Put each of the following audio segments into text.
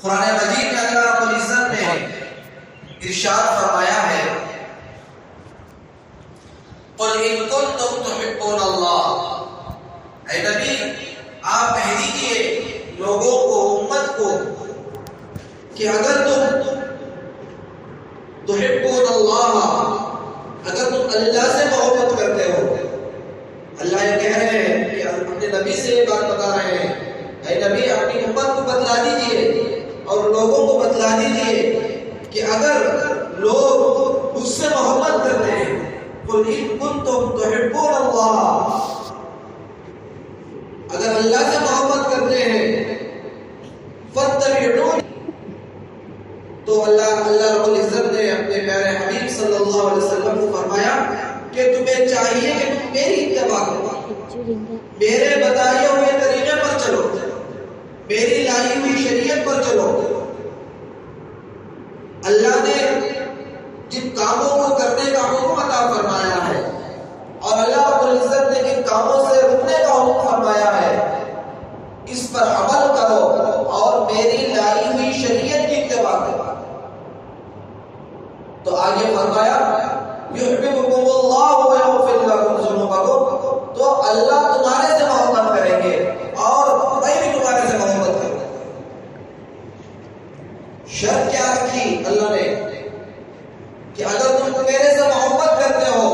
قرآن مجید میں اللہ رب العزت نے ارشاد فرمایا ہے قل ان کنتم تحبون اللہ، اے نبی آپ کہہ دیجئے لوگوں کو، امت کو، کہ اگر تم تحبون اللہ، اگر تم اللہ سے محبت کرتے ہو، اللہ یہ کہہ رہے ہیں کہ اپنے نبی سے یہ بات بتا رہے ہیں، اے نبی اپنی امت کو بتلا دیجئے اور لوگوں کو بتلا دیجئے کہ اگر لوگ اس سے محبت کرتے ہیں، قل ان کنتم تحبون اللہ، اگر اللہ سے محبت کرتے ہیں، فاتبعونی، تو اللہ رب العزت نے اپنے پیارے حبیب صلی اللہ علیہ وسلم کو فرمایا کہ تمہیں چاہیے کہ تم میری اتباع کرو، میرے بتائے ہوئے طریقے پر چلو، میری لائی ہوئی شریعت پر چلو۔ اللہ نے جن کاموں کو کرنے کا حکم عطا فرمایا ہے اور اللہ رب العزت نے جن کاموں سے رکنے کا حکم فرمایا ہے، اس پر عمل کرو اور میری لائی ہوئی شریعت کی اتباع کرو۔ تو آگے فرمایا یحببکم اللہ ویغفر لکم ذنوبکم، تو اللہ تمہارے سے محبت کریں گے اور میں بھی تمہارے سے محبت کروں گا۔ شرط کیا رکھی اللہ نے کہ اگر تم میرے سے محبت کرتے ہو،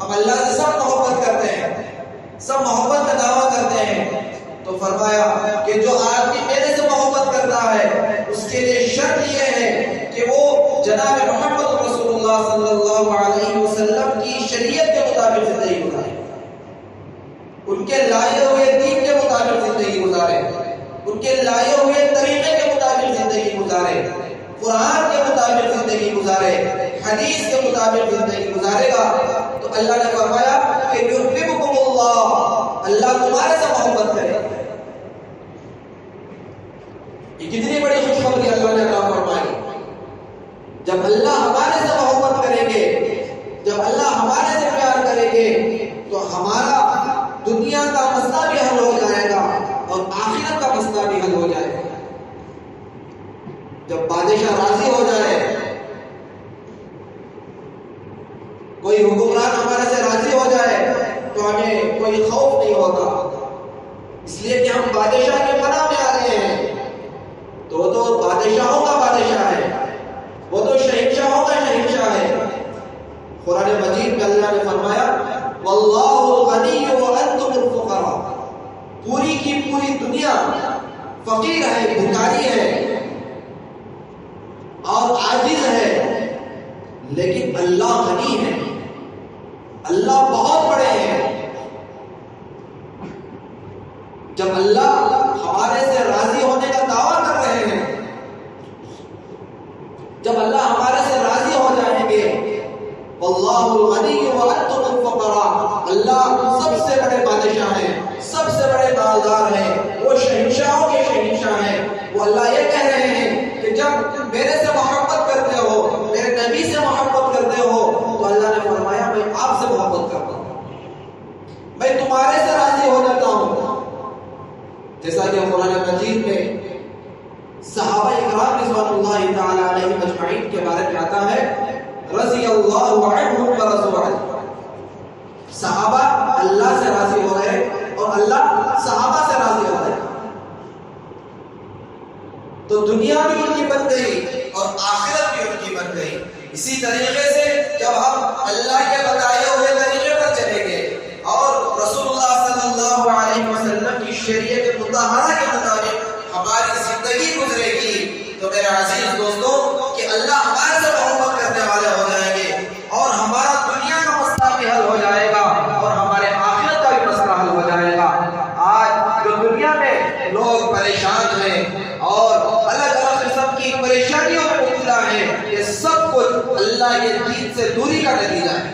ہم اللہ سے سب محبت کرتے ہیں، سب محبت کا دعویٰ کرتے ہیں، تو فرمایا کہ جو آدمی میرے سے محبت کرتا ہے اس کے لیے شرط یہ ہے کہ وہ جناب محمد رسول اللہ صلی اللہ علیہ وسلم کی شریعت کے مطابق زندگی گزارے، ان کے لائے ہوئے دین کے مطابق زندگی گزارے، ان کے لائے ہوئے طریقے کے مطابق زندگی گزارے، قرآن کے مطابق زندگی گزارے، حدیث کے مطابق زندگی گزارے گا تو اللہ نے فرمایا کہ یحببکم اللہ، اللہ تمہارے سے محبت کرے۔ یہ کتنی بڑی خوشخبری اللہ نے عطا فرمائی۔ جب اللہ ہمارے سے محبت کریں گے، جب اللہ ہمارے سے پیار کریں گے تو ہمارا دنیا کا مسئلہ بھی حل ہو جائے گا اور آخرت کا مسئلہ بھی حل ہو جائے گا۔ جب بادشاہ راضی ہو جائے، کوئی حکمران ہمارے سے راضی ہو جائے تو ہمیں کوئی خوف نہیں ہوتا، اس لیے کہ ہم بادشاہ کے پناہ میں آ گئے ہیں۔ تو وہ تو بادشاہوں کا بادشاہ ہے، وہ تو شہنشاہوں کا شہنشاہ ہے۔ قرآن مجید میں اللہ نے فرمایا واللہ الغنی وانتم الفقراء، پوری کی پوری دنیا فقیر ہے، بھکاری ہے اور عاجز ہے، لیکن اللہ غنی ہے، اللہ بہت بڑے ہیں۔ جب اللہ ہمارے سے راضی ہونے کا دعویٰ کر رہے ہیں، جب اللہ ہمارے سے راضی ہو جائیں گے، واللہ الغنی وانتم الفقراء، اللہ سب سے بڑے بادشاہ ہیں، سب سے بڑے مالدار ہیں، وہ شہنشاہوں کے شہنشاہ ہیں۔ وہ اللہ یہ کہہ رہے ہیں کہ جب میرے سے محبت کرتے ہو، میرے نبی سے محبت کرتے ہو، تو اللہ نے فرمایا میں آپ سے محبت کرتا ہوں، میں تمہارے سے راضی ہو جاتا ہوں۔ جیسا کہ قرآن مجید میں صحابہ اکرام رضوان اللہ تعالی علیہم اجمعین کے بارے میں آتا ہے رضی اللہ عنہم ورضوا عنہ، صحابہ اللہ سے راضی ہو رہے اور اللہ صحابہ سے راضی ہو رہے، تو دنیا بھی ان کی بن گئی اور آخرت بھی ان کی بن گئی۔ اسی طریقے سے جب ہم اللہ کے بتائے ہوئے طریقے پر چلیں گے اور رسول اللہ صلی اللہ علیہ وسلم کی شریعت مطہرہ کے مطابق ہماری زندگی گزرے گی تو میرے عزیز دوستوں کہ اللہ ہمارے سے محبت کرنے والے ہو جائیں گے اور ہمارا دنیا کا مسئلہ بھی حل ہو جائے گا اور ہمارے آخرت کا بھی مسئلہ حل ہو جائے گا۔ آج جو دنیا میں لوگ پریشان ہیں اور الگ الگ قسم کی پریشانیوں میں مبتلا ہیں، یہ سب کچھ اللہ کے دین سے دوری کا نتیجہ ہے۔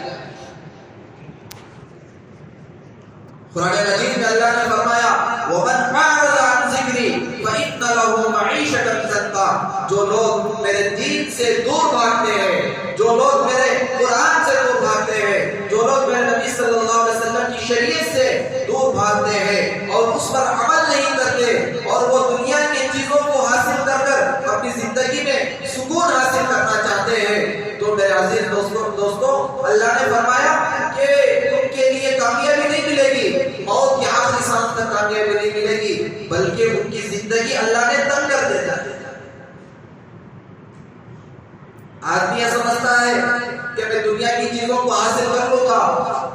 قرآن مجید میں اللہ نے فرمایا وَمَنْ أَعْرَضَ عَنْ ذِكْرِي فَإِنَّ لَهُ مَعِيشَةً ضَنكًا، جو لوگ میرے دین سے دور بھاگتے ہیں، جو لوگ میرے قرآن سے دور بھاگتے ہیں، جو لوگ میرے نبی صلی اللہ علیہ وسلم کی شریعت سے دور بھاگتے ہیں اور اس پر عمل نہیں کرتے اور وہ دنیا کی چیزوں کو حاصل کر کر آدمی یہ سمجھتا ہے کہ میں دنیا کی چیزوں کو حاصل کر لوں گا،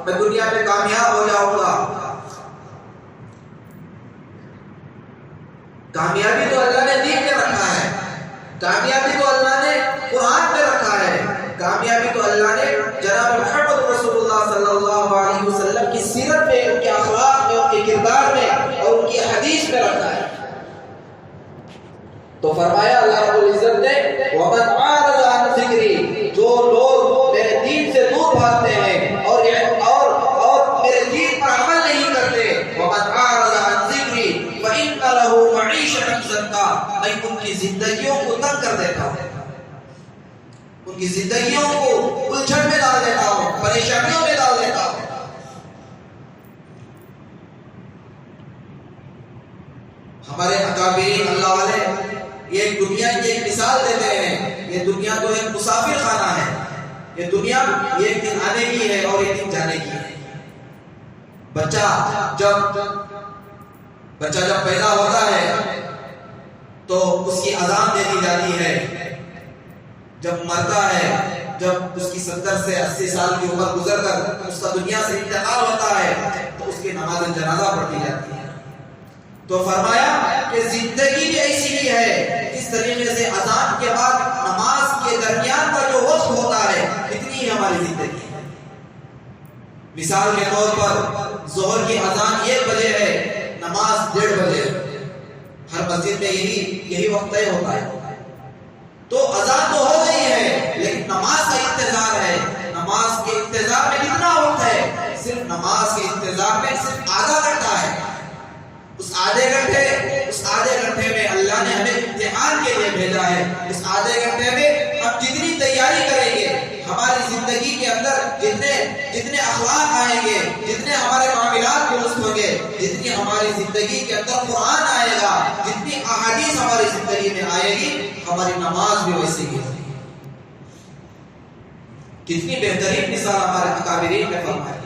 میں دنیا میں کامیاب ہو جاؤں گا۔ کامیابی تو اللہ نے دین میں رکھا ہے، کامیابی تو اللہ نے قرآن میں رکھا ہے، کامیابی تو اللہ نے جناب محمد رسول اللہ صلی اللہ علیہ وسلم کی سیرت میں، ان کے اخلاق میں، ان کے کردار میں اور ان کی حدیث میں رکھا ہے۔ تو فرمایا اللہ رب العزت نے وَمَنْ عَارَضَ عَنْ ذِكْرِي، جو لوگ میرے دین سے دور بھاگتے ہیں اور میرے دین پر عمل نہیں کرتے، وَمَنْ عَارَضَ عَنْ ذِكْرِي فَإِنَّ لَهُ مَعِيشَةً ضَنكًا، میں ان کی زندگیوں کو تنگ کر دیتا ہوں، ان کی زندگیوں کو الجھن میں ڈال دیتا ہوں، پریشانیوں میں ڈال دیتا ہوں۔ ہمارے اکابرین اللہ والے یہ دنیا کی ایک مثال دیتے ہیں، یہ دنیا تو ایک مسافر خانہ ہے، یہ دنیا یہ ایک دن آنے کی ہے اور ایک دن جانے کی ہے۔ بچہ جب پیدا ہوتا ہے تو اس کی اذان دے دی جاتی ہے، جب مرتا ہے، جب اس کی 70 سے 80 سال کی عمر گزر کر اس کا دنیا سے انتقال ہوتا ہے تو اس کی نماز جنازہ پڑھی جاتی ہے۔ تو فرمایا کہ زندگی بھی ایسی ہی ہے، اس طریقے سے اذان کے بعد نماز کے درمیان کا جو وقت ہوتا ہے اتنی ہی ہماری زندگی ہے۔ مثال کے طور پر ظہر کی اذان 1 بجے ہے، نماز 1:30 بجے، ہر مسجد میں یہی وقت طے ہوتا ہے۔ تو اذان تو ہو گئی ہے لیکن نماز کا انتظار ہے، نماز کے انتظار میں کتنا وقت ہے؟ صرف نماز کے انتظار میں صرف آدھا گھنٹہ ہے۔ اس آدھے گھنٹے میں اللہ نے ہمیں امتحان کے لیے بھیجا ہے۔ اس آدھے گھنٹے میں ہم جتنی تیاری کریں گے، ہماری زندگی کے اندر جتنے اخلاق آئیں گے، جتنے ہمارے معاملات درست ہوں گے، جتنی ہماری زندگی کے اندر قرآن آئے گا، جتنی احادیث ہماری زندگی میں آئے گی، ہماری نماز بھی ویسی ہی ہوگی۔ کتنی بہترین مثال ہمارے اکابرین نے فرمائی۔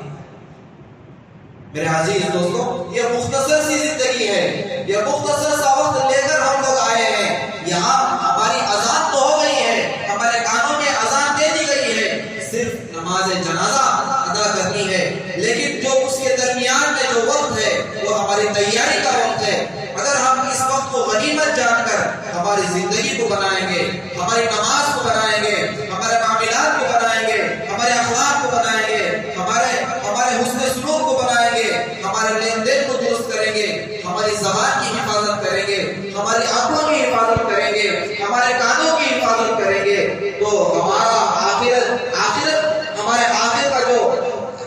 میرے عزیز دوستوں، یہ مختصر سی زندگی ہے، یہ مختصر سا وقت لے کر ہم لوگ آئے ہیں یہاں۔ ہماری اذان تو ہو گئی ہے، ہمارے کانوں میں اذان دے دی گئی ہے، صرف نماز جنازہ ادا کرنی ہے، لیکن جو اس کے درمیان میں جو وقت ہے وہ ہماری تیاری کا وقت ہے۔ اگر ہم اس وقت کو غنیمت جان کر ہماری زندگی کو بنائیں گے، ہماری نماز کو بنائیں گے، ہمارے معاملات کو بنائیں گے، ہمارے اخلاق کو بنائیں گے، ہمارے حسن سلوک کو بنائیں گے، ہمارے لین دین کو درست کریں گے، ہماری زبان کی حفاظت کریں گے، ہماری آنکھوں کی حفاظت کریں گے، ہمارے کانوں کی حفاظت کریں گے، تو ہمارا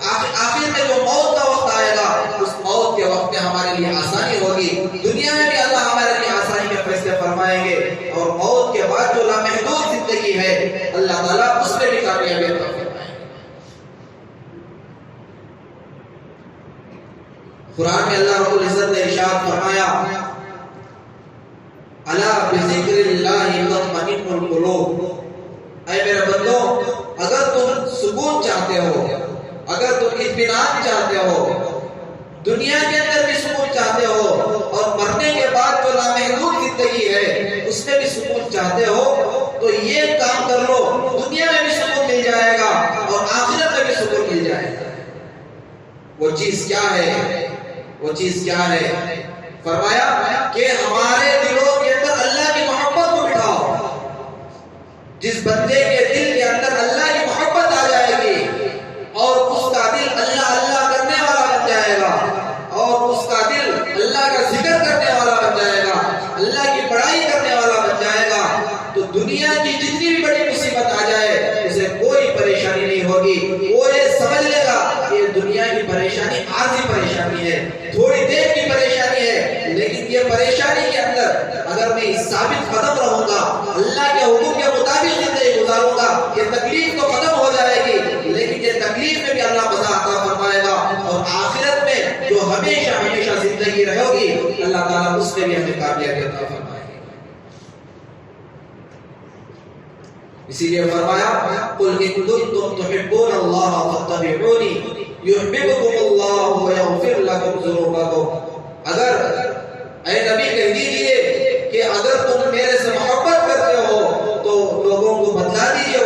ہمارے آخر میں جو موت کا وقت آئے گا، اس موت کے وقت میں ہمارے لیے آسانی ہوگی۔ دنیا میں بھی اللہ ہمارے لیے آسانی کے فیصلے فرمائیں گے، اور موت کے بعد جو لامحدود زندگی ہے اللہ تعالیٰ اس میں بھی کامیابی عطا فرمائیں گے۔ قرآن میں اللہ رب العزت نے ارشاد فرمایا الا بذکر اللہ تطمئن القلوب، اے میرے بندو اگر تم سکون چاہتے ہو، اگر تم اطمینان چاہتے ہو، دنیا کے اندر بھی سکون چاہتے ہو اور مرنے کے بعد جو لامحدود زندگی ہے اس میں بھی سکون چاہتے ہو، تو یہ کام کر لو، دنیا میں بھی سکون مل جائے گا اور آخرت میں بھی سکون مل جائے گا۔ وہ چیز کیا ہے؟ وہ چیز کیا ہے؟ فرمایا کہ ہمارے دلوں کے اندر اللہ کی محبت کو بٹھاؤ۔ جس بندے کے دل کے اندر اللہ کی محبت آ جائے گی اور اس کا دل اللہ اللہ کرنے والا بن جائے گا، اور اس کا دل اللہ کا ذکر کرنے والا بن جائے گا، اللہ کی بڑائی کرنے والا بن جائے گا، تو دنیا کی جتنی بھی بڑی مصیبت آ جائے اسے کوئی پریشانی نہیں ہوگی۔ وہ یہ سمجھ لے گا کہ یہ دنیا کی پریشانی عارضی پریشانی ہے، تھوڑی دیر کی پریشانی ہے، لیکن یہ پریشانی کے اندر اگر میں ثابت قدم رہوں گا، اللہ کے حکم کے مطابق زندگی گزاروں گا، یہ تکلیف تو ختم ہو جائے گی، لیکن یہ تکلیف میں بھی اللہ مزہ عطا فرمائے گا، اور آخرت میں جو ہمیشہ ہمیشہ زندگی رہے گی اللہ تعالیٰ اس میں بھی ہمیں کامیابی عطا فرمائے گا۔ اسی لیے فرمایا قل ان کنتم تحبون اللہ فاتبعونی یحببکم اللہ ویغفر لکم ذنوبکم، اگر اے نبی کہہ دیجئے کہ اگر تم میرے سے محبت کرتے ہو تو لوگوں کو بتلا دیجئے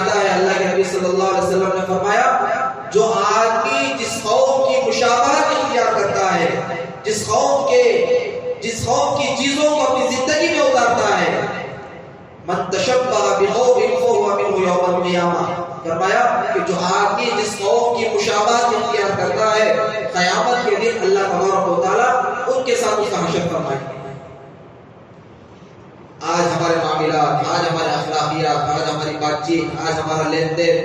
آتا ہے اللہ کے نبی صلی اللہ علیہ وسلم نے فرمایا جو آدمی جس قوم کی مشابہت اختیار کرتا ہے، جس قوم کی چیزوں کو اپنی زندگی میں اتارتا ہے، من تشبہ بقوم فہو منہ یوم القیامہ، فرمایا کہ جو آدمی جس قوم کی مشابہت اختیار کرتا ہے قیامت کے دن اللہ تبارک و تعالیٰ ان کے ساتھ اس کا حشر فرمائے۔ آج ہمارے معاملات، آج ہمارے اخلاقیات، آج ہماری بات چیت، آج ہمارا لین دین،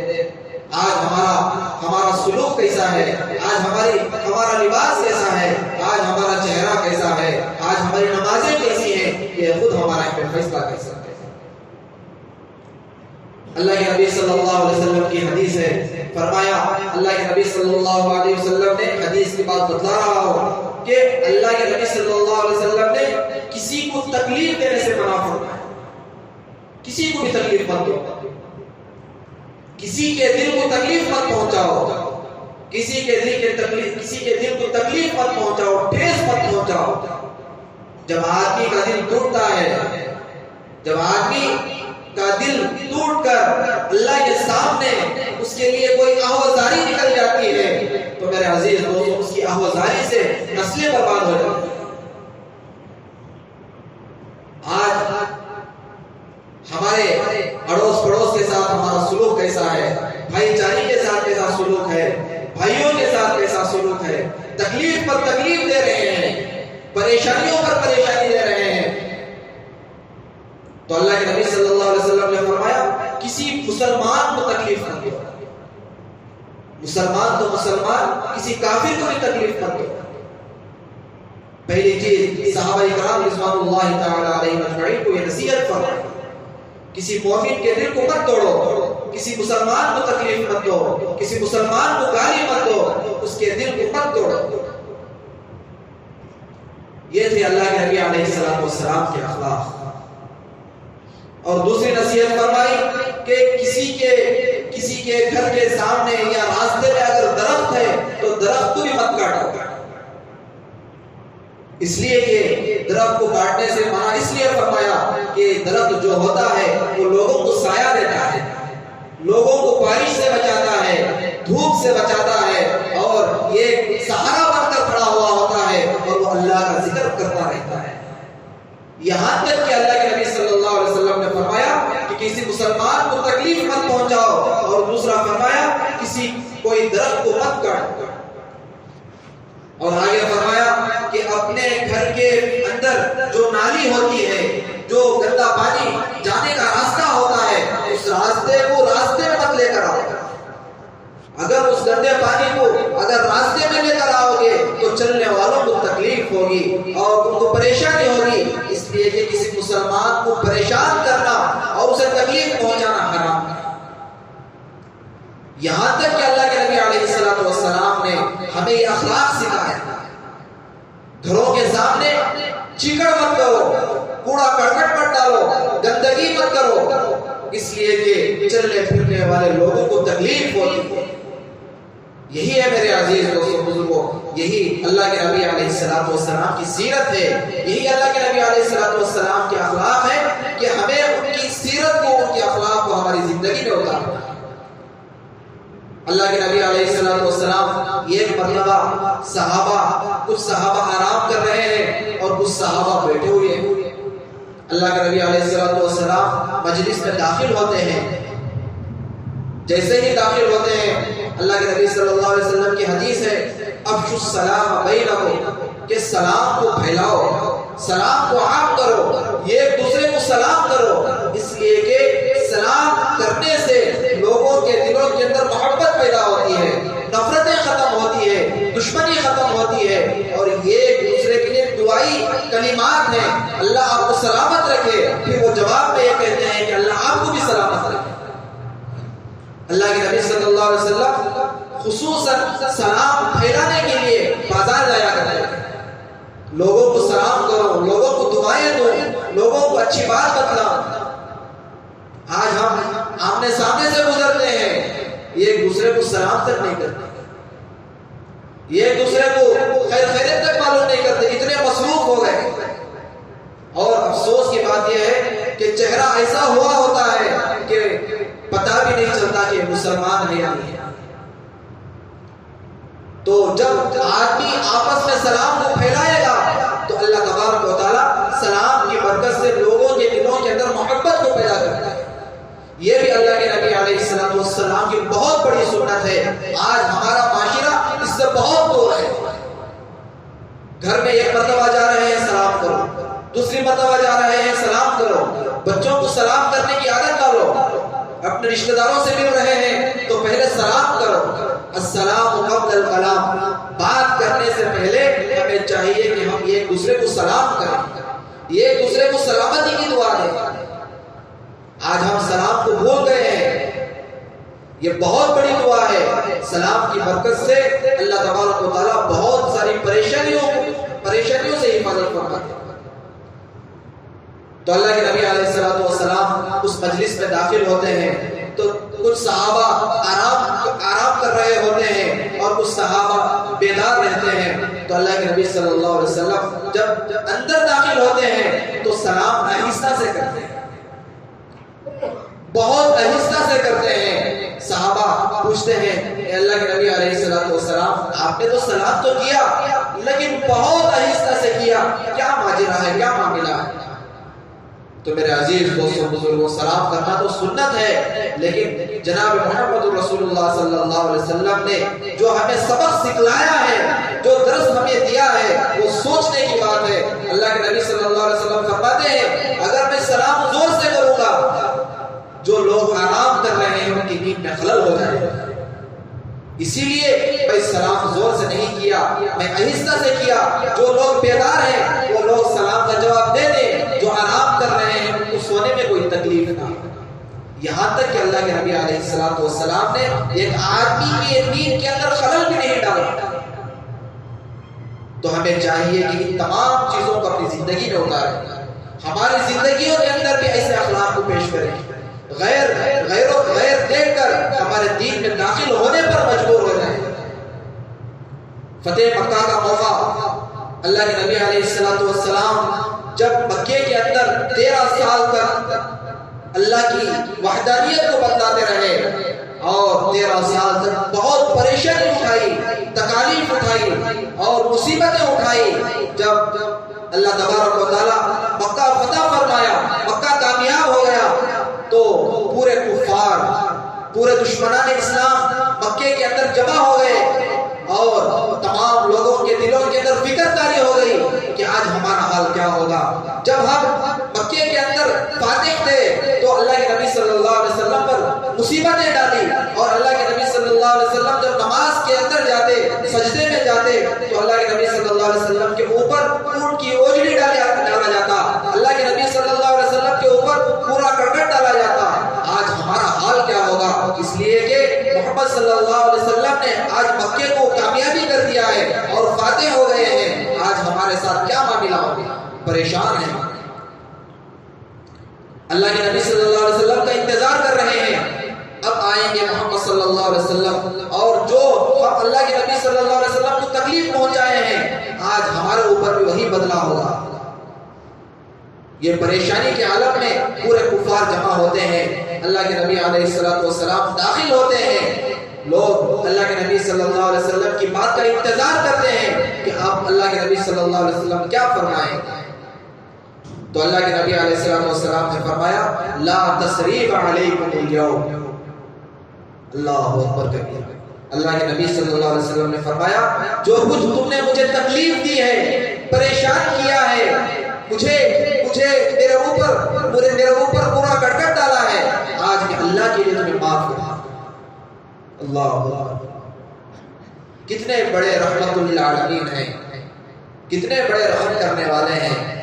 آج ہمارا سلوک کیسا ہے، آج ہمارا لباس کیسا ہے، آج ہمارا چہرہ کیسا ہے، آج ہماری نمازیں کیسی ہیں، یہ خود ہمارا فیصلہ کیسا ہے۔ اللہ کے نبی صلی اللہ علیہ وسلم کی حدیث ہے، فرمایا اللہ کے نبی صلی اللہ علیہ وسلم نے حدیث کی بات بتلا رہا ہو کہ اللہ کے نبی صلی اللہ علیہ وسلم نے کسی کو تکلیف دینے سے منع فرمایا، کسی کو بھی تکلیف مت دو، کسی کے دل کو تکلیف مت پہنچاؤ، کسی کے دل کو تکلیف مت پہنچاؤ، ٹھیس مت پہنچاؤ۔ جب آدمی کا دل ٹوٹتا ہے، جب آدمی کا دل ٹوٹ کر اللہ کے سامنے اس کے لیے کوئی آہوازاری نکل جاتی ہے تو میرے عزیز دوستوں اس کی آہوازاری سے نسلیں برباد ہو جاتی ہیں۔ آج ہمارے اڑوس پڑوس کے ساتھ ہمارا سلوک کیسا ہے، بھائی چارے کے ساتھ کیسا سلوک ہے، بھائیوں کے ساتھ کیسا سلوک ہے، تکلیف پر تکلیف دے رہے ہیں، پریشانیوں پر پریشانی دے رہے ہیں، تو اللہ کے نبی صلی اللہ علیہ وسلم نے فرمایا کسی مسلمان کو تکلیف نہ دو، مسلمان تو مسلمان، کسی کافر کو بھی تکلیف نہ دو۔ پہلی چیز صحابہ کرام رضوان اللہ تعالی علیہم اجمعین کو یہ نصیحت فرمائی، کسی مومن کے دل کو مت توڑو، کسی مسلمان کو تکلیف مت دو، کسی مسلمان کو گالی مت دو، اس کے دل کو مت توڑو۔ یہ تھے اللہ کے نبی علیہ السلام کے اخلاق۔ اور دوسری نصیحت فرمائی کہ کسی کے گھر کے سامنے یا راستے میں اگر درخت ہے تو درخت کو بھی مت کاٹو، اس لیے کہ درخت کو کاٹنے سے منع اس لیے فرمایا کہ درخت جو ہوتا ہے وہ لوگوں کو سایہ دیتا ہے، لوگوں کو بارش سے بچاتا ہے، دھوپ سے بچاتا ہے، اور یہ سہارا بن کر کھڑا ہوا ہوتا ہے اور وہ اللہ کا ذکر کرتا رہتا ہے۔ یہاں تک کہ اللہ کے نبی صلی اللہ علیہ وسلم نے فرمایا کہ کسی مسلمان کو تکلیف مت پہنچاؤ، اور دوسرا فرمایا کوئی درخت کو مت کاٹو، اور آگے فرمایا کہ اپنے گھر کے اندر جو نالی ہوتی ہے، جو گندا پانی جانے کا راستہ ہوتا ہے، اس راستے کو راستے میں مت لے کر آؤ۔ اگر اس گندے پانی کو اگر راستے میں لے کر آؤ گے تو چلنے والوں کو تکلیف ہوگی اور ان کو پریشانی ہوگی، اس لیے کہ کسی مسلمان کو پریشان کرنا اور اسے تکلیف پہنچانا حرام ہے۔ یہاں تک کہ اللہ کے نبی علیہ السلام نے ہمیں یہ اخلاق سکھایا، گھروں کے سامنے چیکڑ مت کرو، کوڑا کرکٹ مت ڈالو، گندگی مت کرو، اس لیے کہ چلنے پھرنے والے لوگوں کو تکلیف ہوتی ہے۔ یہی ہے میرے عزیز دوستوں بزرگوں، یہی اللہ کے نبی علیہ السلام کی سیرت ہے، یہی اللہ کے نبی علیہ السلام کے اخلاق ہے کہ ہمیں ان کی سیرت کو، ان کے اخلاق کو ہماری زندگی میں اتارنا۔ اللہ کے نبی علیہ السلام ایک مرتبہ کچھ صحابہ آرام کر رہے ہیں اور کچھ صحابہ بیٹھے ہوئے ہیں۔ اللہ کے نبی علیہ السلام مجلس میں داخل ہوتے ہیں، جیسے ہی داخل ہوتے ہیں اللہ کے نبی صلی اللہ علیہ وسلم کی حدیث ہے افشوا السلام بینکم، کہ سلام کو پھیلاؤ، سلام کو عام کرو، یہ ایک دوسرے کو سلام کرو، اس لیے کہ سلام کرنے سے لوگوں کے دلوں کے اندر محبت پیدا ہوتی ہے، نفرتیں ختم ہوتی ہے، دشمنی ختم ہوتی ہے، اور یہ ایک دوسرے کے لیے دعائی کلمات ہیں، اللہ آپ کو سلامت رکھے۔ پھر وہ جواب میں یہ کہتے ہیں کہ اللہ آپ کو بھی سلامت رکھے۔ اللہ کے نبی صلی اللہ علیہ وسلم خصوصاً سلام پھیلانے کے لیے بازار جایا کرتے ہیں، لوگوں کو سلام کرو، لوگوں کو دعائیں دو، لوگوں کو اچھی بات بتلاؤ۔ آج ہم آمنے سامنے سے گزرتے ہیں، یہ ایک دوسرے کو سلام تک نہیں کرتے، یہ ایک دوسرے کو خیریت تک معلوم نہیں کرتے، اتنے مصروف ہو گئے۔ اور افسوس کی بات یہ ہے کہ چہرہ ایسا ہوا ہوتا ہے کہ پتہ پتہ بھی نہیں چلتا کہ مسلمان ہے یا نہیں ہے۔ تو جب آدمی آپس میں سلام کو پھیلائے گا تو اللہ تبارک و تعالیٰ سلام کی برکت سے لوگوں کے دلوں کے اندر محبت کو پیدا کرتا ہے۔ یہ بھی اللہ کے نبی علیہ السلام کی بہت بڑی سنت ہے۔ آج ہمارا معاشرہ اس سے بہت دور ہے۔ گھر میں ایک مرتبہ جا رہے ہیں سلام کرو، دوسری مرتبہ جا رہے ہیں سلام کرو، بچوں کو سلام کرنے کی عادت ڈالو، اپنے رشتہ داروں سے مل رہے ہیں تو پہلے سلام کرو۔ السلام قبل الکلام، بات کرنے سے پہلے ہمیں چاہیے کہ ہم ایک دوسرے کو سلام کریں، ایک دوسرے کو سلامتی کی دعا دیں۔ آج ہم سلام کو بھول گئے ہیں۔ یہ بہت بڑی دعا ہے۔ سلام کی برکت سے اللہ تبارک و تعالیٰ بہت ساری پریشانیوں سے حفاظت فرماتے ہیں۔ تو اللہ کے نبی علیہ السلام اس مجلس میں داخل ہوتے ہیں تو کچھ صحابہ آرام کر رہے ہوتے ہیں اور کچھ صحابہ بیدار رہتے ہیں۔ تو اللہ کے نبی صلی اللہ علیہ وسلم جب اندر داخل ہوتے ہیں تو سلام آہستہ سے کرتے ہیں، بہت آہستہ سے کرتے ہیں۔ صحابہ پوچھتے ہیں اے اللہ کے نبی علیہ السلام، آپ نے تو سلام تو کیا لیکن بہت آہستہ سے کیا، کیا ماجرا ہے، کیا معاملہ ہے؟ تو میرے عزیز دوستوں بزرگوں، سلام کرنا تو سنت ہے، لیکن جناب محمد رسول اللہ صلی اللہ علیہ وسلم نے جو ہمیں سبق سکھلایا ہے، جو درس ہمیں دیا ہے، وہ سوچنے کی بات ہے۔ اللہ کے نبی صلی اللہ علیہ وسلم فرماتے ہیں اگر میں سلام زور سے کروں گا، جو لوگ آرام کر رہے ہیں ان کی نیند میں خلل ہو جائے گا، اسی لیے میں سلام زور سے نہیں کیا، میں آہستہ سے کیا۔ جو لوگ بیدار ہیں وہ لوگ سلام کا جواب دے دیں، جو آرام کر رہے ہیں ان کو سونے میں کوئی تکلیف نہ ہو۔ یہاں تک کہ اللہ کے نبی علیہ السلام نے ایک آدمی کی نیند کے اندر خلل بھی نہیں ڈالا۔ تو ہمیں چاہیے کہ ان تمام چیزوں کو اپنی زندگی میں اتاریں، ہماری زندگیوں کے اندر بھی ایسے اخلاق کو پیش کریں، غیر دیکھ کر ہمارے دین میں داخل ہونے پر مجبور ہو جائیں۔ فتح مکہ کا موقع، اللہ کے نبی علیہ السلام جب مکے کے اندر 13 سال تک اللہ کی وحدانیت کو بتلاتے رہے اور 13 سال تک بہت پریشانی اٹھائی، تکالیف اٹھائی اور مصیبتیں اٹھائی۔ جب اللہ تبارک و تعالیٰ مکہ فتح فرمایا، مکہ کامیاب ہو گیا، تو پورے کفار، پورے دشمنان اسلام مکے کے اندر جمع ہو گئے اور تمام لوگوں کے دلوں کے اندر فکر تاری ہو گئی کہ آج ہمارا حال کیا ہوگا۔ جب ہم مکے کے اندر فاتح تھے تو اللہ کے نبی صلی اللہ علیہ وسلم پر مصیبتیں ڈالی، اور اللہ کے نبی صلی اللہ علیہ وسلم جب نماز کے اندر جاتے، سجدے میں جاتے، تو اللہ کے نبی صلی اللہ علیہ وسلم کے اوپر اونٹ کی اوجڑی ڈالا جاتا، اللہ کے نبی صلی اللہ علیہ وسلم کے اوپر پورا کرکٹ ڈالا جاتا۔ آج ہمارا حال کیا ہوگا؟ اس لیے کہ محمد صلی اللہ علیہ وسلم نے آج مکے کو کامیابی کر دیا ہے اور فاتح ہو گئے ہیں، آج ہمارے ساتھ کیا معاملہ ہوگا؟ پریشان ہیں، اللہ کے نبی صلی اللہ علیہ وسلم کا انتظار کر رہے ہیں، اب آئیں گے محمد صلی اللہ علیہ وسلم، اور جو ہم اللہ کے نبی صلی اللہ علیہ وسلم کو تکلیف پہنچائے ہیں آج ہمارے اوپر بھی وہی بدلہ ہوگا۔ یہ پریشانی کے عالم میں پورے کفار جمع ہوتے ہیں، اللہ کے نبی علیہ السلام داخل ہوتے ہیں، لوگ اللہ کے نبی صلی اللہ علیہ وسلم کی بات کا انتظار کرتے ہیں کہ اب اللہ کے نبی صلی اللہ علیہ وسلم کیا فرمائیں۔ تو اللہ کے نبی علیہ السلام نے فرمایا لا تثریب علیکم اليوم، اللہ اکبر کبیرہ۔ اللہ کے نبی صلی اللہ علیہ وسلم نے فرمایا جو کچھ تم نے مجھے تکلیف دی ہے، پریشان کیا ہے، مجھے میرے اوپر پورا کٹکٹ ڈالا ہے، آج میں اللہ کے لیے تمہیں معاف کرتا ہوں۔ اللہ کتنے بڑے رحمت للعالمین ہیں، کتنے بڑے رحم کرنے والے ہیں۔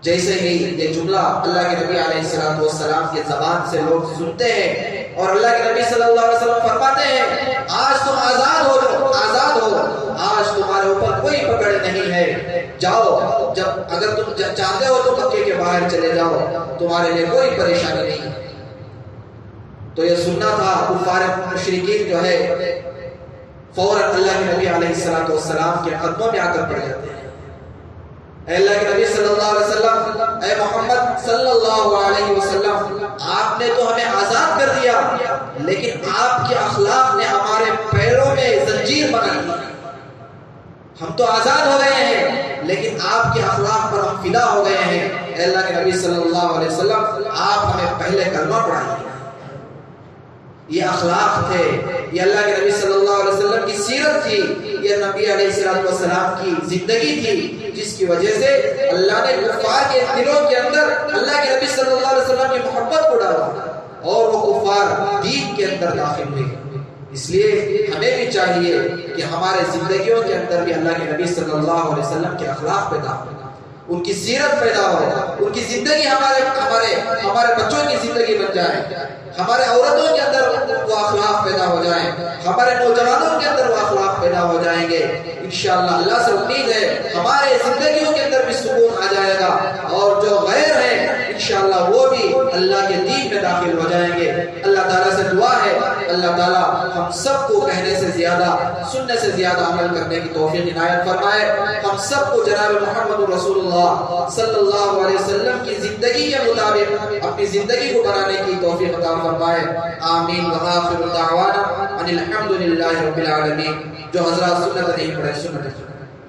جیسے ہی یہ جملہ اللہ کے نبی علیہ السلام کی زبان سے لوگ سنتے ہیں اور اللہ کے نبی صلی اللہ علیہ وسلم فرماتے ہیں آج تم آزاد ہو، آج تمہارے اوپر کوئی پکڑ نہیں ہے، جاؤ، جب اگر تم چاہتے ہو تو مکے کے باہر چلے جاؤ، تمہارے لیے کوئی پریشانی نہیں۔ تو یہ سننا تھا، کفار مشرکین جو ہے فوراً اللہ کے نبی علیہ السلام کے قدموں میں آ کر پڑ جاتے ہیں، اے اللہ کے نبی صلی اللہ علیہ وسلم، اے محمد صلی اللہ علیہ وسلم، آپ نے تو ہمیں آزاد کر دیا، لیکن آپ کے اخلاق نے ہمارے پیروں میں زنجیر بنا دی۔ ہم تو آزاد ہو گئے ہیں، لیکن آپ کے اخلاق پر ہم فدا ہو گئے ہیں۔ اے اللہ کے نبی صلی اللہ علیہ وسلم، آپ ہمیں پہلے کلمہ پڑھائیے۔ یہ اخلاق تھے، یہ اللہ کے نبی صلی اللہ علیہ وسلم کی سیرت تھی، یہ نبی علیہ السلام کی زندگی تھی، جس کی وجہ سے اللہ نے کفار کے دلوں کے اندر اللہ کے نبی صلی اللہ علیہ وسلم کی محبت کو ڈالا اور وہ کفار دین کے اندر داخل ہوئے۔ اس لیے ہمیں بھی چاہیے کہ ہمارے زندگیوں کے اندر بھی اللہ کے نبی صلی اللہ علیہ وسلم کے اخلاق پیدا ہو، ان کی سیرت پیدا ہو، ان کی زندگی ہمارے بچوں کی زندگی بن جائے، ہمارے عورتوں کے اندر وہ اخلاق پیدا ہو جائیں، ہمارے نوجوانوں کے اندر وہ اخلاق پیدا ہو جائیں گے۔ انشاءاللہ اللہ سے امید ہے ہمارے زندگیوں کے اندر بھی سکون آ جائے گا، اور جو غیر ہیں انشاءاللہ وہ بھی اللہ کے دین میں داخل ہو جائیں گے۔ اللہ تعالیٰ سے دعا ہے اللہ تعالیٰ ہم سب کو کہنے سے زیادہ سننے سے زیادہ عمل کرنے کی توفیق عنایت فرمائے، ہم سب کو جناب محمد رسول اللہ صلی اللہ علیہ وسلم کی زندگی کے مطابق اپنی زندگی کو بنانے کی توفیق عطا فرمائے۔ آمین وآخر دعوانا ان الحمد للہ رب العالمین۔ جو حضرات سنت نہیں پڑھے سنت